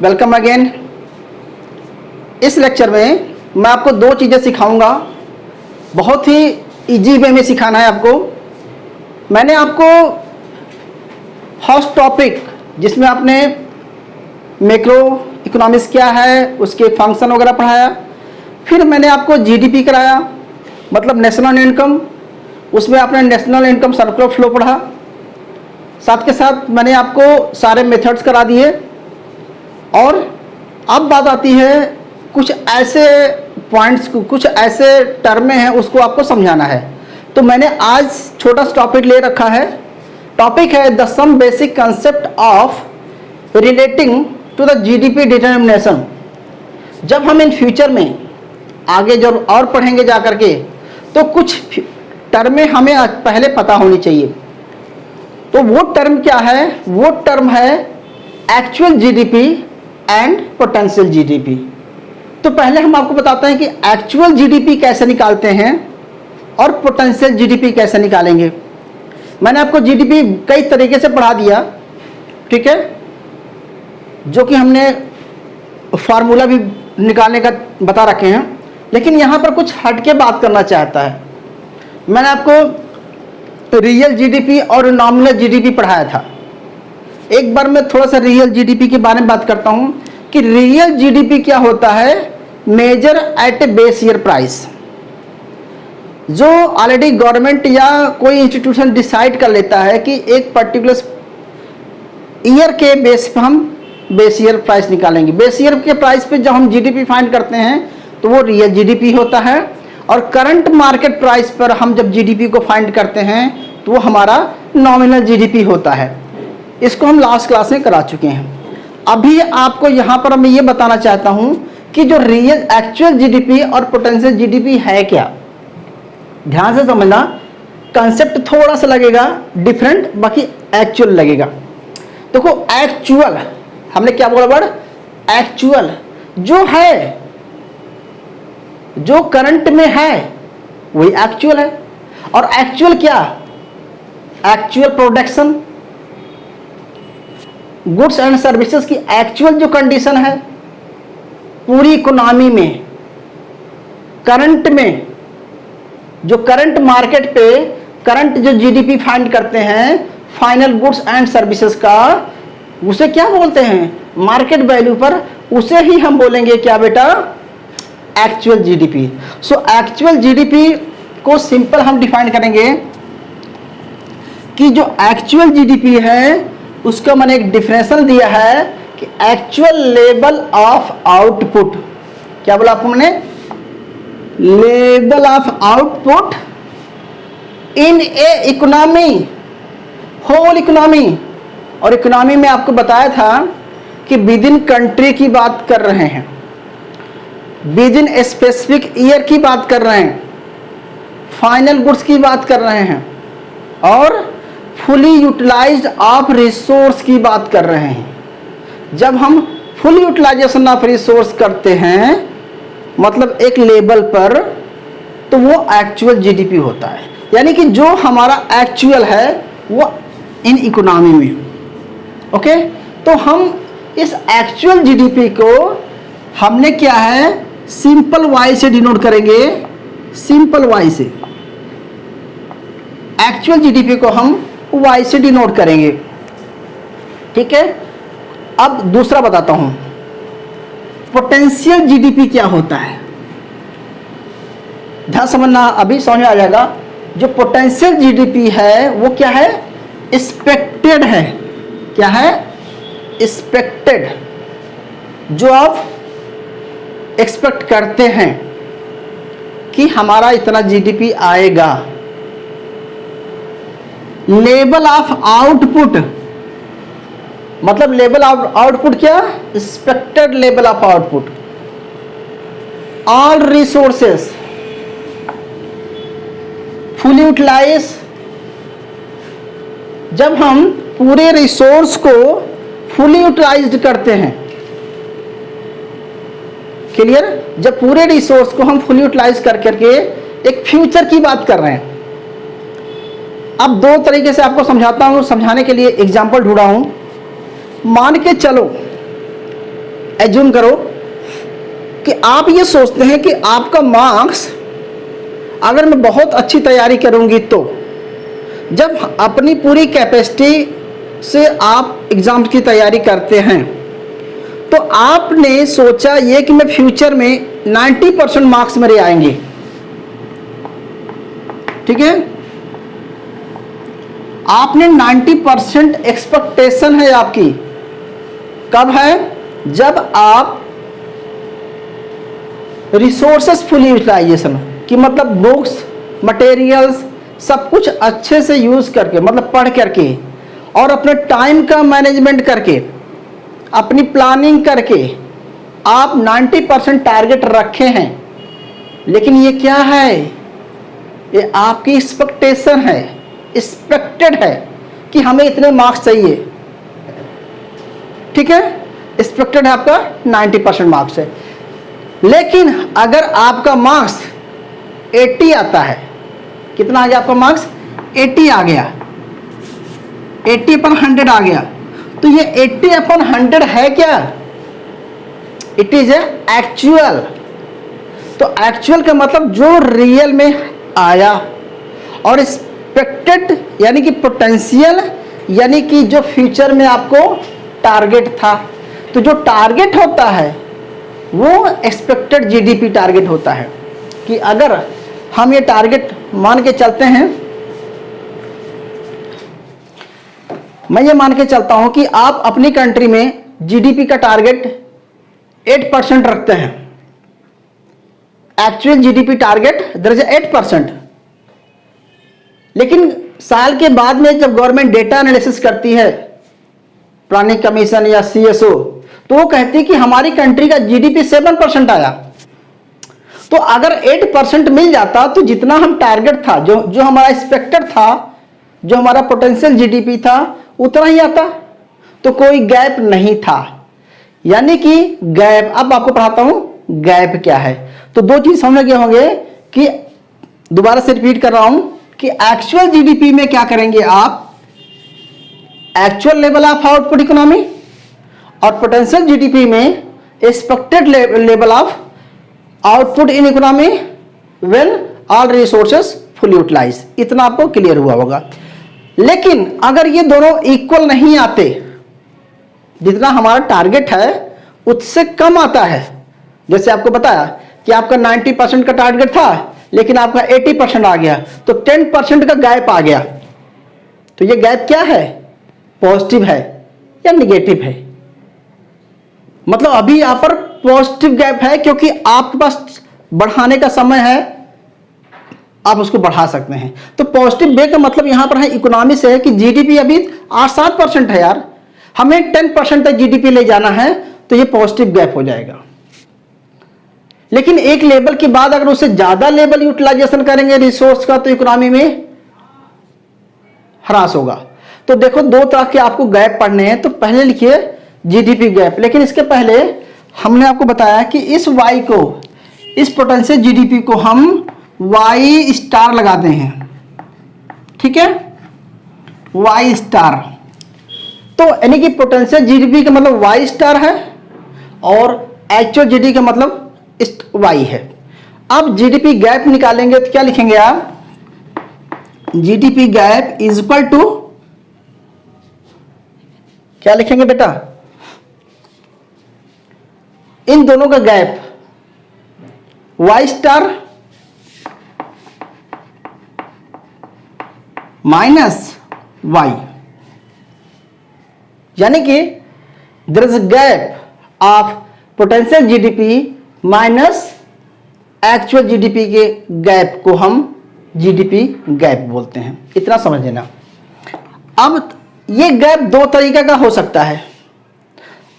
Welcome again. इस lecture में मैं आपको दो चीज़ें सिखाऊंगा। बहुत ही इजी वे में सिखाना है आपको। मैंने आपको फर्स्ट टॉपिक जिसमें आपने मैक्रो इकोनॉमिक्स क्या है, उसके फंक्शन वगैरह पढ़ाया। फिर मैंने आपको जीडीपी कराया, मतलब नेशनल इनकम। उसमें आपने नेशनल इनकम सर्कुलर फ्लो पढ़ा। साथ के साथ मैंने आपको सारे मेथड्स करा दिए। और अब बात आती है कुछ ऐसे पॉइंट्स को, कुछ ऐसे टर्में हैं, उसको आपको समझाना है। तो मैंने आज छोटा सा टॉपिक ले रखा है। टॉपिक है the some basic concept of relating to the GDP determination. जब हम इन फ्यूचर में आगे जब और पढ़ेंगे जा करके, तो कुछ टर्में हमें पहले पता होनी चाहिए। तो वो टर्म क्या है? वो टर्म है actual GDP and potential GDP. तो पहले हम आपको बताते हैं कि एक्चुअल जीडीपी कैसे निकालते हैं और पोटेंशियल जीडीपी कैसे निकालेंगे। मैंने आपको जीडीपी कई तरीके से पढ़ा दिया, ठीक है, जो कि हमने फार्मूला भी निकालने का बता रखे हैं। लेकिन यहाँ पर कुछ हट के बात करना चाहता है। मैंने आपको रियल जीडीपी और नॉमिनल जीडीपी पढ़ाया था। एक बार मैं थोड़ा सा रियल जीडीपी के बारे में बात करता हूँ कि रियल जीडीपी क्या होता है। मेजर एट ए बेस ईयर प्राइस, जो ऑलरेडी गवर्नमेंट या कोई इंस्टीट्यूशन डिसाइड कर लेता है कि एक पर्टिकुलर ईयर के बेस पर हम बेस ईयर प्राइस निकालेंगे। बेस ईयर के प्राइस पे जब हम जीडीपी फाइंड करते हैं तो वो रियल जीडीपी होता है। और करंट मार्केट प्राइस पर हम जब जीडीपी को फाइंड करते हैं तो वो हमारा नॉमिनल जीडीपी होता है। इसको हम लास्ट क्लास में करा चुके हैं। अभी आपको यहाँ पर मैं ये बताना चाहता हूँ कि जो रियल एक्चुअल जीडीपी और पोटेंशियल जीडीपी है क्या। ध्यान से समझना, कंसेप्ट थोड़ा सा लगेगा डिफरेंट, बाकी एक्चुअल लगेगा। देखो एक्चुअल, हमने क्या बोला वर्ड? एक्चुअल। जो है, जो करंट में है वही एक्चुअल है। और एक्चुअल क्या? Actual production, goods and services की एक्चुअल जो कंडीशन है पूरी इकोनॉमी में, करंट में, जो करंट मार्केट पे करंट जो जीडीपी फाइंड करते हैं फाइनल गुड्स एंड सर्विसेज का, उसे क्या बोलते हैं? मार्केट वैल्यू पर। उसे ही हम बोलेंगे क्या बेटा? Actual GDP. So actual GDP को सिंपल हम डिफाइन करेंगे कि जो एक्चुअल जीडीपी है उसका मैंने एक डिफिनेशन दिया है कि एक्चुअल लेवल ऑफ आउटपुट। क्या बोला आपको मैंने? Level of output in a economy, whole economy. और इकोनॉमी में आपको बताया था कि विद इन कंट्री की बात कर रहे हैं, विद इन स्पेसिफिक ईयर की बात कर रहे हैं, फाइनल गुड्स की बात कर रहे हैं, और फुली यूटिलाइज्ड ऑफ रिसोर्स की बात कर रहे हैं। जब हम फुल यूटिलाइजेशन ऑफ रिसोर्स करते हैं, मतलब एक लेवल पर, तो वो एक्चुअल जीडीपी होता है। यानी कि जो हमारा एक्चुअल है वो इन इकोनॉमी में। ओके, तो हम इस एक्चुअल जीडीपी को हमने क्या है, सिंपल वाई से डिनोट करेंगे। सिंपल वाई से एक्चुअल जीडीपी को हम वाई से डिनोट करेंगे, ठीक है। अब दूसरा बताता हूं, पोटेंशियल जीडीपी क्या होता है। ध्यान समझना, अभी समझ में आ जाएगा। जो पोटेंशियल जीडीपी है वो क्या है? एक्सपेक्टेड है। क्या है? एक्सपेक्टेड। जो आप एक्सपेक्ट करते हैं कि हमारा इतना जीडीपी आएगा। लेवल ऑफ आउटपुट, मतलब लेवल ऑफ आउटपुट क्या? Expected level of output. All resources full utilise. जब हम पूरे रिसोर्स को फुली यूटिलाइज्ड करते हैं, क्लियर? जब पूरे रिसोर्स को हम फुली यूटिलाइज कर करके एक फ्यूचर की बात कर रहे हैं। अब दो तरीके से आपको समझाता हूं, समझाने के लिए एग्जांपल ढूंढा हूं। मान के चलो एज्यूम करो कि आप ये सोचते हैं कि आपका मार्क्स, अगर मैं बहुत अच्छी तैयारी करूंगी तो जब अपनी पूरी कैपेसिटी से आप एग्जाम की तैयारी करते हैं तो आपने सोचा ये कि मैं फ्यूचर में 90% मार्क्स मेरे आएंगे, ठीक है। आपने 90% एक्सपेक्टेशन है आपकी, कब है? जब आप रिसोर्सेस फुल यूटिलाइजेशन की, मतलब बुक्स, मटेरियल्स सब कुछ अच्छे से यूज करके, मतलब पढ़ करके और अपने टाइम का मैनेजमेंट करके, अपनी प्लानिंग करके आप 90% टारगेट रखे हैं। लेकिन ये क्या है? ये आपकी एक्सपेक्टेशन है, एक्सपेक्टेड है कि हमें इतने मार्क्स चाहिए, ठीक है। एक्सपेक्टेड है आपका 90% मार्क्स है। लेकिन अगर आपका मार्क्स 80 आता है, कितना आ गया आपका मार्क्स? 80 आ गया, 80/100 आ गया, तो ये 80/100 है क्या? It is actual. तो एक्चुअल का मतलब जो रियल में आया, और एक्सपेक्टेड यानी कि पोटेंशियल, यानी कि जो फ्यूचर में आपको टारगेट था। तो जो टारगेट होता है वो एक्सपेक्टेड जीडीपी टारगेट होता है, कि अगर हम ये टारगेट मान के चलते हैं, मैं ये मान के चलता हूं कि आप अपनी कंट्री में जीडीपी का टारगेट 8% रखते हैं। एक्चुअल जीडीपी टारगेट दर 8%, लेकिन साल के बाद में जब गवर्नमेंट डेटा एनालिसिस करती है, प्लानिंग कमीशन या सीएसओ, तो वो कहती है कि हमारी कंट्री का जीडीपी 7% आया। तो अगर 8% मिल जाता तो जितना हम टारगेट था, जो हमारा एक्सपेक्टेड था, जो हमारा पोटेंशियल जीडीपी था, उतना ही आता, तो कोई गैप नहीं था। यानी कि गैप, अब आपको पढ़ाता हूं गैप क्या है। तो दो चीज समझ गए होंगे कि, दोबारा से रिपीट कर रहा हूं कि एक्चुअल जीडीपी में क्या करेंगे आप? Actual level of output economy, और पोटेंशियल जीडीपी में expected level of output in economy when all resources full utilise. इतना आपको क्लियर हुआ होगा। लेकिन अगर ये दोनों इक्वल नहीं आते, जितना हमारा टारगेट है उससे कम आता है, जैसे आपको बताया कि आपका 90% का टारगेट था लेकिन आपका 80% आ गया, तो 10% का गैप आ गया, तो ये गैप क्या है? पॉजिटिव है या निगेटिव है? मतलब अभी यहां पर पॉजिटिव गैप है, क्योंकि आपके पास बढ़ाने का समय है, आप उसको बढ़ा सकते हैं। तो पॉजिटिव वे का मतलब यहां पर है इकोनॉमी से है कि जीडीपी अभी 8-7% है यार, हमें 10% तक जीडीपी ले जाना है, तो ये पॉजिटिव गैप हो जाएगा। लेकिन एक लेवल के बाद अगर उससे ज्यादा लेवल यूटिलाइजेशन करेंगे रिसोर्स का, तो इकोनॉमी में ह्रास होगा। तो देखो, दो तरह के आपको गैप पढ़ने हैं। तो पहले लिखिए जीडीपी गैप, लेकिन इसके पहले हमने आपको बताया कि इस वाई को, इस पोटेंशियल जीडीपी को हम वाई स्टार लगाते हैं, ठीक है, वाई स्टार। तो यानी कि पोटेंशियल जीडीपी का मतलब वाई स्टार है और एक्चुअल जीडीपी का मतलब वाई है। अब जीडीपी गैप निकालेंगे तो क्या लिखेंगे आप? GDP gap is equal to, क्या लिखेंगे बेटा? इन दोनों का gap Y star minus Y, यानी कि there is a gap of potential GDP minus actual GDP के गैप को हम जीडीपी गैप बोलते हैं। इतना समझ लेना। अब ये गैप दो तरीके का हो सकता है।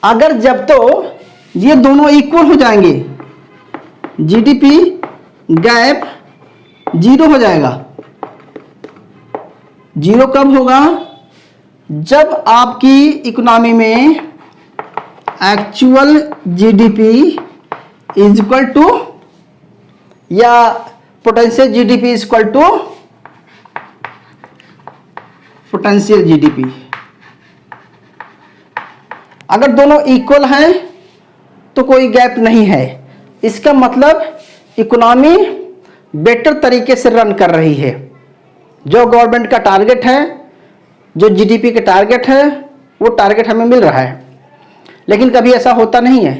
अगर जब तो ये दोनों इक्वल हो जाएंगे, जीडीपी गैप 0 हो जाएगा। 0 कब होगा? जब आपकी इकोनॉमी में actual GDP is equal to या potential GDP is equal to potential GDP. अगर दोनों इक्वल हैं तो कोई गैप नहीं है। इसका मतलब इकोनॉमी बेटर तरीके से रन कर रही है। जो गवर्नमेंट का टारगेट है, जो जीडीपी का टारगेट है, वो टारगेट हमें मिल रहा है। लेकिन कभी ऐसा होता नहीं है।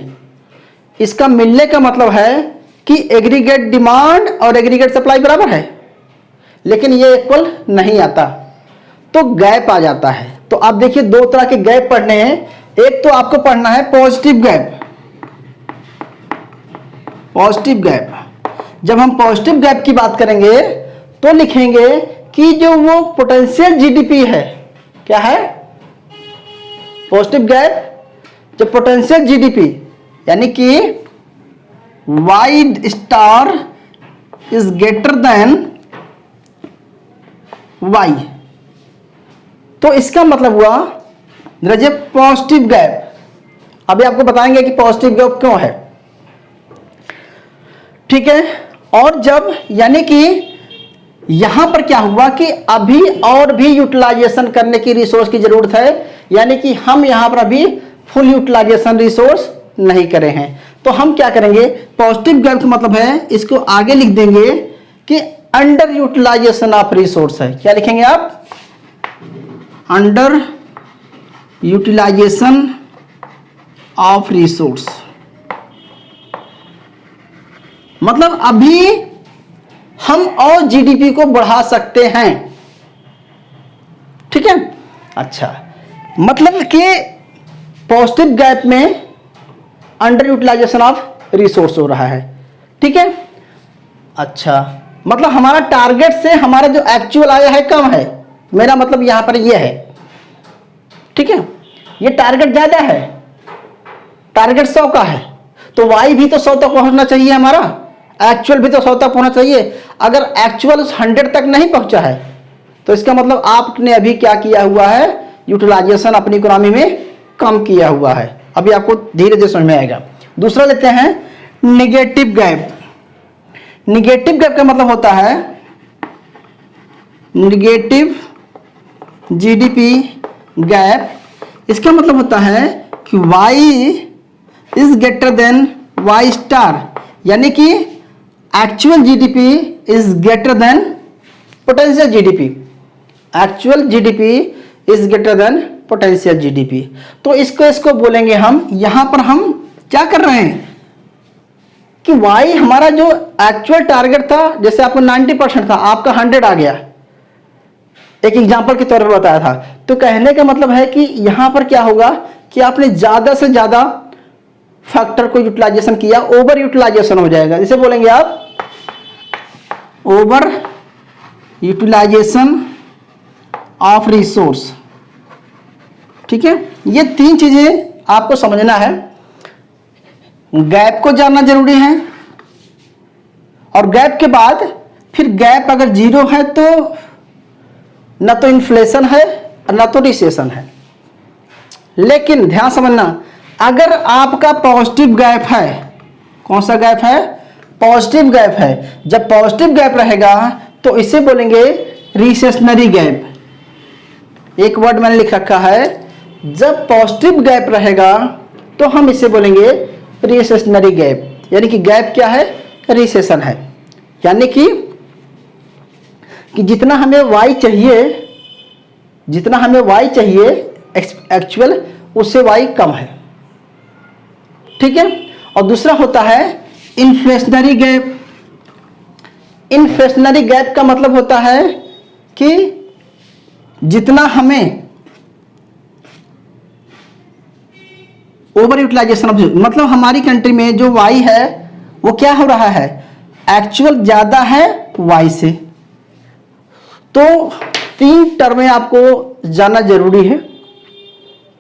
इसका मिलने का मतलब है कि एग्रीगेट डिमांड और एग्रीगेट सप्लाई बराबर है, लेकिन ये इक्वल नहीं आता, तो गैप आ जाता है। तो आप देखिए दो तरह के गैप पढ़ने हैं। एक तो आपको पढ़ना है पॉजिटिव गैप। पॉजिटिव गैप, जब हम पॉजिटिव गैप की बात करेंगे तो लिखेंगे कि जो वो पोटेंशियल जीडीपी है, क्या है पॉजिटिव गैप, जो पोटेंशियल जीडीपी यानी कि Y star is greater than Y, तो इसका मतलब हुआ there is a positive gap. अभी आपको बताएंगे कि पॉजिटिव गैप क्यों है, ठीक है। और जब यानी कि यहां पर क्या हुआ कि अभी और भी यूटिलाइजेशन करने की रिसोर्स की जरूरत है, यानी कि हम यहां पर अभी फुल यूटिलाइजेशन रिसोर्स नहीं करे हैं। तो हम क्या करेंगे, पॉजिटिव गैप का मतलब है, इसको आगे लिख देंगे कि अंडर यूटिलाइजेशन ऑफ रिसोर्स है। क्या लिखेंगे आप, अंडर यूटिलाइजेशन ऑफ रिसोर्स, मतलब अभी हम और जीडीपी को बढ़ा सकते हैं, ठीक है। अच्छा, मतलब कि पॉजिटिव गैप में अंडर यूटिलाइजेशन ऑफ रिसोर्स हो रहा है, ठीक है। अच्छा, मतलब हमारा टारगेट से हमारा जो एक्चुअल आया है कम है, मेरा मतलब यहां पर ये है, ठीक है। ये टारगेट ज्यादा है, टारगेट 100 का है, तो वाई भी तो 100 तक पहुंचना चाहिए, हमारा एक्चुअल भी तो 100 तक पहुंचना चाहिए। अगर एक्चुअल 100 तक नहीं पहुंचा है तो इसका मतलब आपने अभी क्या किया हुआ है, यूटिलाइजेशन अपनी इकोनॉमी में कम किया हुआ है। अभी आपको धीरे धीरे समझ में आएगा। दूसरा लेते हैं निगेटिव गैप। निगेटिव गैप का मतलब होता है निगेटिव जीडीपी गैप। इसका मतलब होता है कि y is greater then y star, यानी कि actual GDP is greater then potential GDP. Actual GDP is greater then potential GDP. तो इसको बोलेंगे हम, यहां पर हम क्या कर रहे हैं कि y हमारा जो एक्चुअल टारगेट था, जैसे आपको 90% था, आपका 100 आ गया, एक एग्जांपल के तौर पर बताया था। तो कहने का मतलब है कि यहां पर क्या होगा कि आपने ज्यादा से ज्यादा फैक्टर को यूटिलाइजेशन किया, ओवर यूटिलाइजेशन हो जाएगा। इसे बोलेंगे आप ओवर यूटिलाइजेशन ऑफ रिसोर्स, ठीक है। ये तीन चीजें आपको समझना है। गैप को जानना जरूरी है, और गैप के बाद फिर गैप अगर 0 है तो न तो इन्फ्लेशन है और न तो रिसेशन है। लेकिन ध्यान समझना, अगर आपका पॉजिटिव गैप है, कौन सा गैप है, पॉजिटिव गैप है, जब पॉजिटिव गैप रहेगा तो इसे बोलेंगे रिसेशनरी गैप। एक वर्ड मैंने लिख रखा है, जब पॉजिटिव गैप रहेगा तो हम इसे बोलेंगे रिसेशनरी गैप, यानी कि गैप क्या है, रिसेशन है। यानी कि जितना हमें y चाहिए, जितना हमें y चाहिए एक्चुअल, उससे y कम है, ठीक है। और दूसरा होता है इन्फ्लेशनरी गैप। इन्फ्लेशनरी गैप का मतलब होता है कि जितना हमें ओवर यूटिलाइजेशन, मतलब हमारी कंट्री में जो y है वो क्या हो रहा है, एक्चुअल ज्यादा है y से। तो 3 टर्में आपको जानना जरूरी है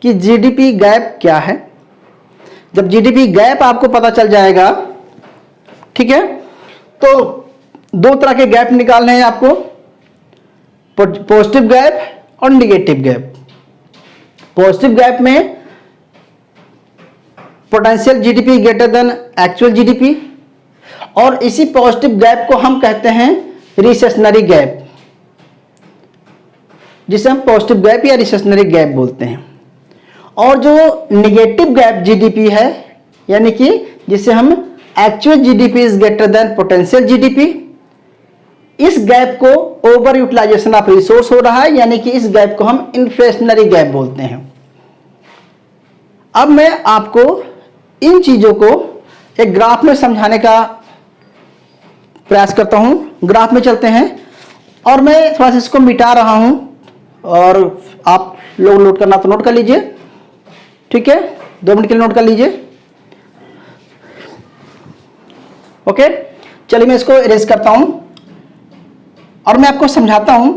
कि जीडीपी गैप क्या है। जब जीडीपी गैप आपको पता चल जाएगा, ठीक है, तो 2 तरह के गैप निकालने हैं आपको, पॉजिटिव गैप और निगेटिव गैप। पॉजिटिव गैप में potential GDP greater than actual GDP, और इसी पॉजिटिव गैप को हम कहते हैं रिसेशनरी गैप, जिसे हम पॉजिटिव गैप या रिसेशनरी गैप बोलते हैं। और जो निगेटिव गैप जीडीपी है यानी कि जिसे हम actual GDP is greater then potential GDP. इस गैप को ओवर यूटिलाइजेशन ऑफ रिसोर्स हो रहा है, यानी कि इस गैप को हम इन्फ्लेशनरी गैप बोलते हैं। अब मैं आपको इन चीजों को एक ग्राफ में समझाने का प्रयास करता हूं। ग्राफ में चलते हैं और मैं थोड़ा सा इसको मिटा रहा हूं और आप लोग नोट करना तो नोट कर लीजिए, ठीक है, 2 मिनट के लिए नोट कर लीजिए। ओके, चलिए मैं इसको इरेज करता हूं और मैं आपको समझाता हूं।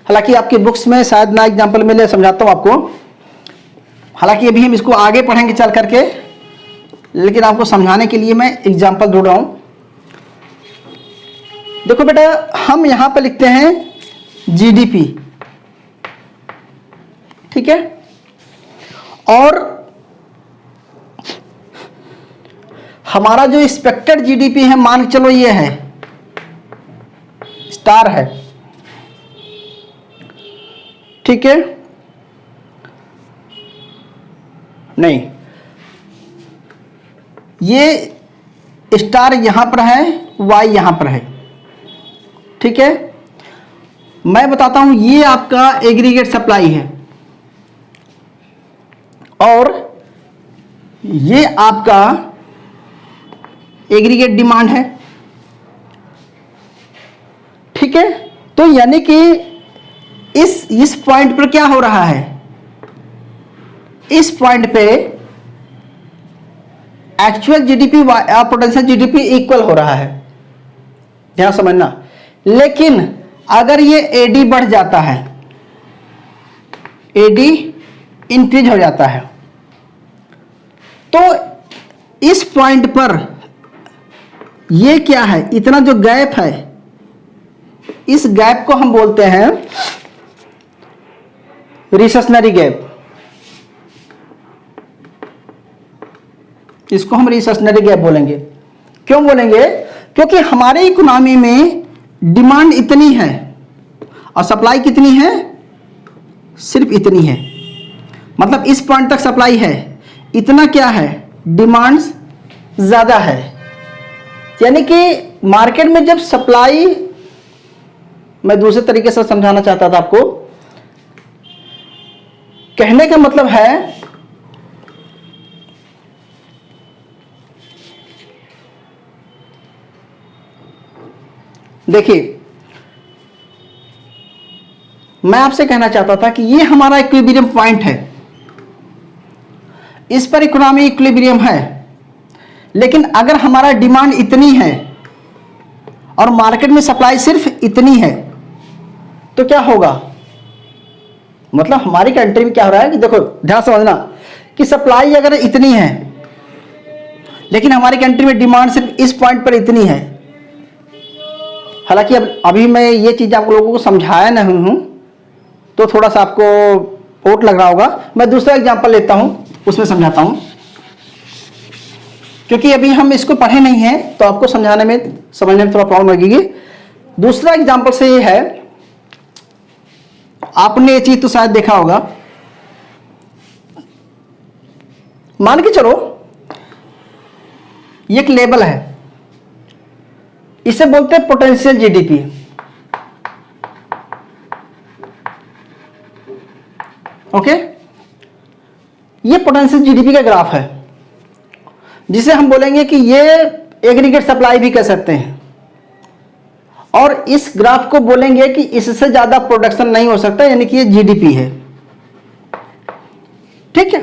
हालांकि आपकी बुक्स में शायद ना एग्जाम्पल मिले, समझाता हूं आपको। हालांकि अभी हम इसको आगे पढ़ेंगे चल करके, लेकिन आपको समझाने के लिए मैं एग्जाम्पल ढूंढ रहा हूं। देखो बेटा, हम यहां पर लिखते हैं जीडीपी, ठीक है, और हमारा जो एक्सपेक्टेड जीडीपी है, मान के चलो ये है, स्टार है, ठीक है, नहीं, ये स्टार यहां पर है, वाई यहां पर है, ठीक है। मैं बताता हूं, ये आपका एग्रीगेट सप्लाई है और ये आपका एग्रीगेट डिमांड है, ठीक है। तो यानी कि इस पॉइंट पर क्या हो रहा है, इस पॉइंट पे एक्चुअल जीडीपी और पोटेंशियल जीडीपी इक्वल हो रहा है, ध्यान समझना। लेकिन अगर ये एडी बढ़ जाता है, एडी इंक्रीज हो जाता है, तो इस पॉइंट पर ये क्या है, इतना जो गैप है, इस गैप को हम बोलते हैं रिसेशनरी गैप। इसको हम रिसेशनरी गैप बोलेंगे। क्यों बोलेंगे? क्योंकि हमारे इकोनॉमी में डिमांड इतनी है और सप्लाई कितनी है, सिर्फ इतनी है। मतलब इस पॉइंट तक सप्लाई है, इतना क्या है, डिमांड ज्यादा है। यानी कि मार्केट में जब सप्लाई, मैं दूसरे तरीके से समझाना चाहता था आपको, कहने का मतलब है देखिए, मैं आपसे कहना चाहता था कि ये हमारा इक्विलिब्रियम पॉइंट है, इस पर इकोनॉमी इक्विलिब्रियम है। लेकिन अगर हमारा डिमांड इतनी है और मार्केट में सप्लाई सिर्फ इतनी है, तो क्या होगा? मतलब हमारी कंट्री में क्या हो रहा है कि देखो, ध्यान समझना, कि सप्लाई अगर इतनी है लेकिन हमारी कंट्री में डिमांड सिर्फ इस पॉइंट पर इतनी है। हालांकि अब अभी मैं ये चीज आप लोगों को समझाया नहीं हूं, तो थोड़ा सा आपको ओट लग रहा होगा। मैं दूसरा एग्जांपल लेता हूं, उसमें समझाता हूं, क्योंकि अभी हम इसको पढ़े नहीं हैं तो आपको समझाने में, समझने में थोड़ा प्रॉब्लम लगेगी। दूसरा एग्जांपल से ये है, आपने ये चीज तो शायद देखा होगा। मान के चलो ये एक लेबल है, इसे बोलते हैं पोटेंशियल जीडीपी। ओके, ये पोटेंशियल जीडीपी का ग्राफ है, जिसे हम बोलेंगे कि ये एग्रीगेट सप्लाई भी कह सकते हैं। और इस ग्राफ को बोलेंगे कि इससे ज्यादा प्रोडक्शन नहीं हो सकता, यानी कि ये जीडीपी है, ठीक है।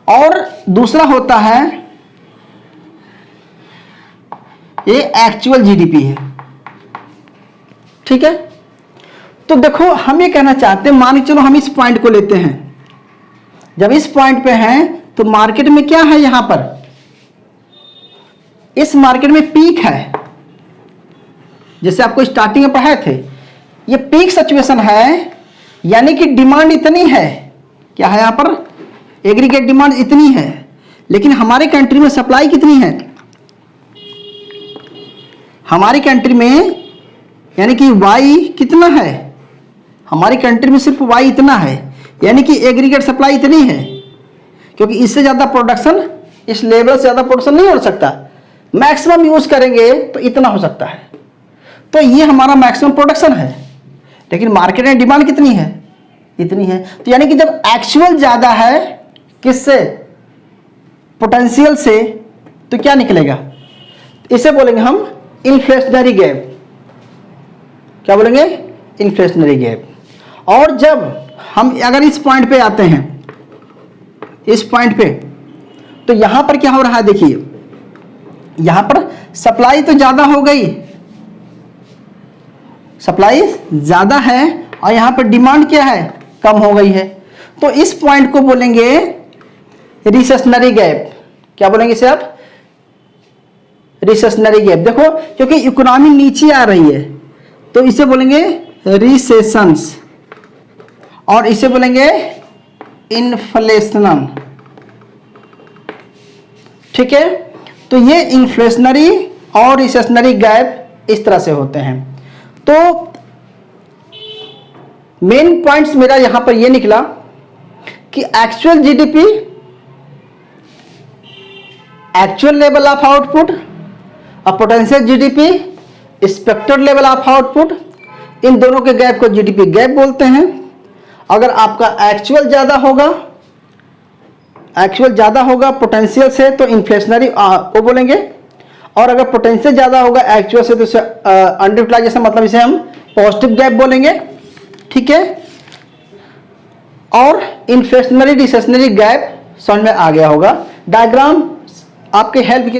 और दूसरा होता है, ये एक्चुअल जीडीपी है, ठीक है। तो देखो, हम ये कहना चाहते हैं, मान के चलो हम इस पॉइंट को लेते हैं। जब इस पॉइंट पे हैं तो मार्केट में क्या है, यहां पर इस मार्केट में पीक है, जैसे आपको स्टार्टिंग में पढ़ाए थे, ये पीक सिचुएशन है। यानी कि डिमांड इतनी है, क्या है यहां पर, एग्रीगेट डिमांड इतनी है, लेकिन हमारे कंट्री में सप्लाई कितनी है, हमारी कंट्री में यानी कि वाई कितना है, हमारी कंट्री में सिर्फ वाई इतना है, यानी कि एग्रीगेट सप्लाई इतनी है, क्योंकि इससे ज़्यादा प्रोडक्शन, इस लेवल से ज़्यादा प्रोडक्शन नहीं हो सकता। मैक्सिमम यूज़ करेंगे तो इतना हो सकता है, तो ये हमारा मैक्सिमम प्रोडक्शन है। लेकिन मार्केट में डिमांड कितनी है, इतनी है। तो यानी कि जब एक्चुअल ज़्यादा है किससे, पोटेंशियल से, तो क्या निकलेगा, इसे बोलेंगे हम इन्फ्लेशनरी गैप। क्या बोलेंगे, इन्फ्लेशनरी गैप। और जब हम अगर इस पॉइंट पे आते हैं, इस पॉइंट पे, तो यहां पर क्या हो रहा है, देखिए यहां पर सप्लाई तो ज्यादा हो गई, सप्लाई ज्यादा है, और यहां पर डिमांड क्या है, कम हो गई है। तो इस पॉइंट को बोलेंगे रिसेशनरी गैप। क्या बोलेंगे इसे आप, रिसेशनरी गैप। देखो क्योंकि इकोनॉमी नीचे आ रही है तो इसे बोलेंगे रिसेशंस, और इसे बोलेंगे इन्फ्लेशन। ठीक है, तो ये इन्फ्लेशनरी और रिसेशनरी गैप इस तरह से होते हैं। तो मेन पॉइंट्स मेरा यहां पर ये निकला कि actual GDP, actual level of output, और potential GDP, expected level of output, इन दोनों के गैप को जीडीपी गैप बोलते हैं। अगर आपका एक्चुअल ज्यादा होगा पोटेंशियल से तो इन्फ्लेशनरी वो बोलेंगे, और अगर पोटेंशियल ज्यादा होगा एक्चुअल से तो इसे अंडर यूटिलाइजेशन, मतलब इसे हम पॉजिटिव गैप बोलेंगे। ठीक है, और इन्फ्लेशनरी रिसेशनरी गैप समझ में आ गया होगा। डायग्राम आपके हेल्प